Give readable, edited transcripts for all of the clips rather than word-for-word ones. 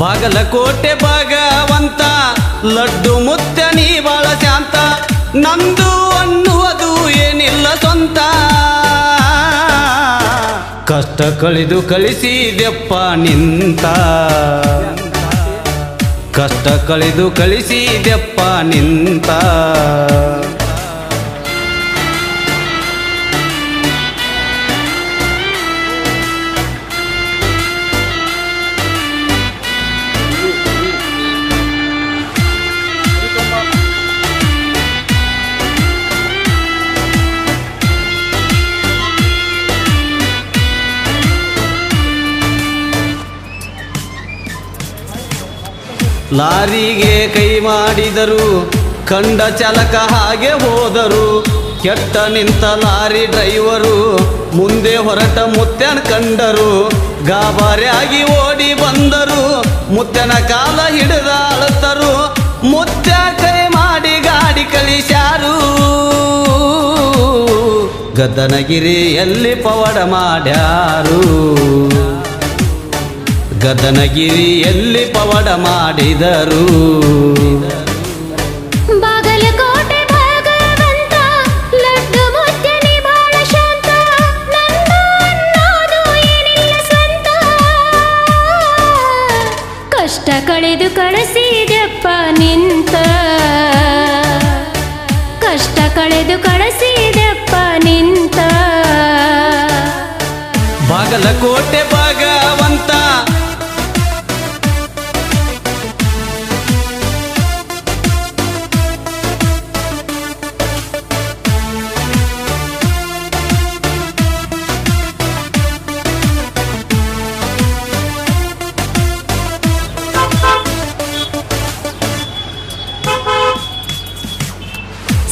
ಬಾಗಲಕೋಟೆ ಭಗವಂತ ಲಡ್ಡು ಮುತ್ತ ನೀ ಬಾಳ ಶಾಂತ ನಂದು ಅನ್ನುವುದು ಏನಿಲ್ಲ ಸ್ವಂತ ಕಷ್ಟ ಕಳೆದು ಕಳಿಸಿದೆಪ್ಪ ನಿಂತ ಕಷ್ಟ ಕಳೆದು ಕಳಿಸಿದೆಪ್ಪ ನಿಂತ ಲಾರಿಗೆ ಕೈ ಮಾಡಿದರು ಕಂಡ ಚಾಲಕ ಹಾಗೆ ಹೋದರು ಕೆಟ್ಟ ನಿಂತ ಲಾರಿ ಡ್ರೈವರು ಮುಂದೆ ಹೊರಟ ಮುತ್ಯನ ಕಂಡರು ಗಾಬರಿಯಾಗಿ ಓಡಿ ಬಂದರು ಮುತ್ಯನ ಕಾಲ ಹಿಡಿದ ಅಳತರು ಮುತ್ಯ ಕೈ ಮಾಡಿ ಗಾಡಿ ಕಳಿಸ್ಯಾರು ಗದ್ದನಗಿರಿಯಲ್ಲಿ ಪವಾಡ ಮಾಡ್ಯಾರು ಗದ್ದನಗಿರಿಯಲ್ಲಿ ಪವಾಡ ಮಾಡಿದರು ಬಾಗಲಕೋಟೆ ಭಗವಂತ ಲಡ್ಡು ಮುತ್ತ ನೀ ಬಾಳ ಶಾಂತ ನಂದು ಅನ್ನೋದು ಏನಿಲ್ಲ ಸ್ವಂತ ಕಷ್ಟ ಕಳೆದು ಕಳಿಸಿದೆಪ್ಪ ನಿಂತ ಕಷ್ಟ ಕಳೆದು ಕಳಿಸಿದೆಪ್ಪ ನಿಂತ ಬಾಗಲಕೋಟೆ ಭಗವಂತ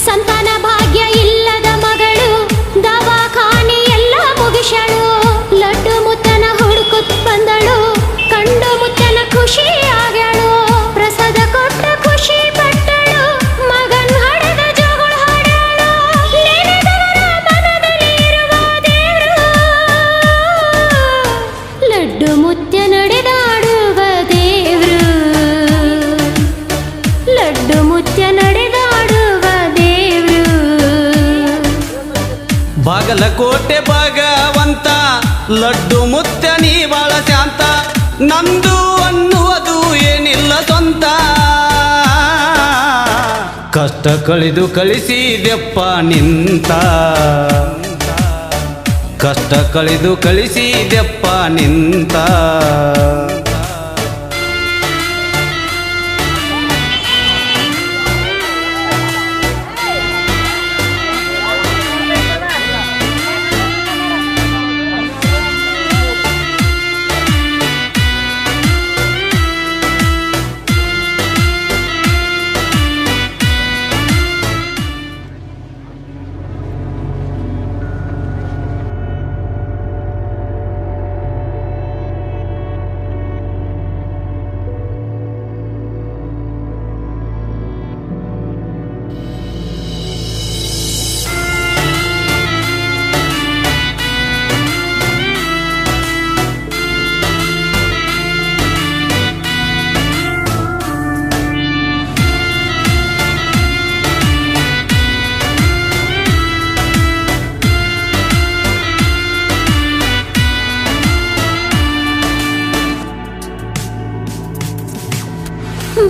ಸಂತಾನ ಭಾಗ್ಯ ಇಲ್ಲದ ಮಗಳು ದವಾಖಾನೆ ಎಲ್ಲ ಮುಗಿಸಳು ಲಡ್ಡು ಮುತ್ತನ ಹುಡುಕುತ್ ಬಂದಳು ಕಂಡು ಮುತ್ತನ ಖುಷಿ ಆಗ್ಯಾಳು ಪ್ರಸಾದ ಕೊಟ್ಟ ಖುಷಿ ಪಟ್ಟಳು ಮಗನ್ ಹಡೆದ ಜೋಗುಳ ಹಾಡಾಳು ನೆನೆದವರ ಮನದಲ್ಲಿ ಇರುವ ದೇವ್ರು ಲಡ್ಡು ಮುತ್ಯ ನಡೆದಾಡುವ ದೇವ್ರು ಲಡ್ಡು ಮುತ್ಯ ನಡೆದಾಡುವ ದೇವ್ರು ಬಾಗಲಕೋಟೆ ಭಗವಂತ ಲಡ್ಡು ಮುತ್ತ ನೀ ಬಾಳ ಶಾಂತ ನಂದು ಅನ್ನುವುದು ಏನಿಲ್ಲ ಸ್ವಂತ ಕಷ್ಟ ಕಳೆದು ಕಳಿಸಿದೆಪ್ಪ ನಿಂತ ಕಷ್ಟ ಕಳೆದು ಕಳಿಸಿದೆಪ್ಪ ನಿಂತ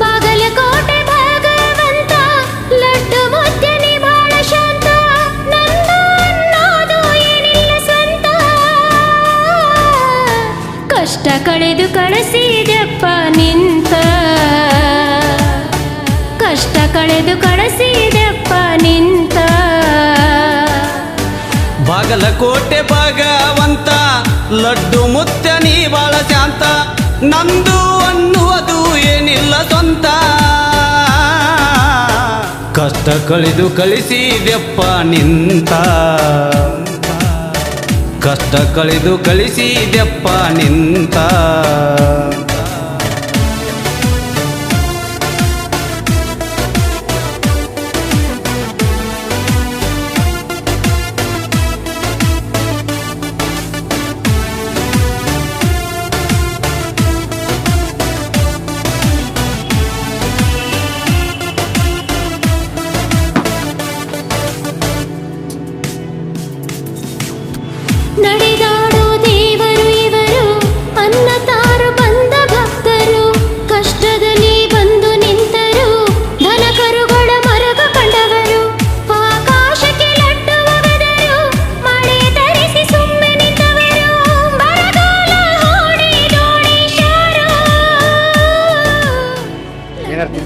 ಬಾಗಲಕೋಟೆ ಭಗವಂತ ಲಡ್ಡು ಮುತ್ತ ನೀ ಬಾಳ ಶಾಂತ ನಂದು ಅನ್ನೋದು ಏನಿಲ್ಲ ಸ್ವಂತ ಕಷ್ಟ ಕಳೆದು ಕಳಿಸಿದೆಪ್ಪ ನಿಂತ ಕಷ್ಟ ಕಳೆದು ಕಳಿಸಿದೆಪ್ಪ ನಿಂತ ಬಾಗಲಕೋಟೆ ಭಗವಂತ ಲಡ್ಡು ಮುತ್ತ ನೀ ಬಾಳ ಶಾಂತ ನಂದು ಅನ್ನುವುದು ಏನಿಲ್ಲ ಸ್ವಂತ ಕಷ್ಟ ಕಳೆದು ಕಳಿಸಿದೆಪ್ಪ ನಿಂತ ಕಷ್ಟ ಕಳೆದು ಕಳಿಸಿದೆಪ್ಪ ನಿಂತ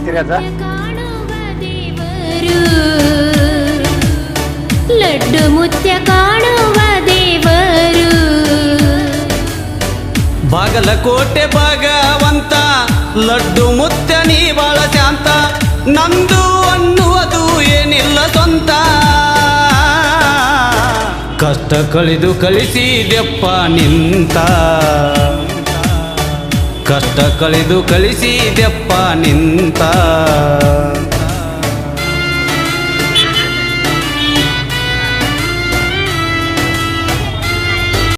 ಹೇಳ್ತೀರಿ ಅದ? ಕಾಣುವ ದೇವರು ಲಡ್ಡು ಮುತ್ಯ ಕಾಣುವ ದೇವರು ಬಾಗಲಕೋಟೆ ಭಗವಂತ ಲಡ್ಡು ಮುತ್ಯ ನೀ ಬಾಳ ಶಾಂತ ನಂದು ಅನ್ನುವುದು ಏನಿಲ್ಲ ಸ್ವಂತ ಕಷ್ಟ ಕಳೆದು ಕಳಿಸಿದೆಪ್ಪ ನಿಂತ ಕಷ್ಟ ಕಳೆದು ಕಳಿಸಿದೆಪ್ಪ ನಿಂತ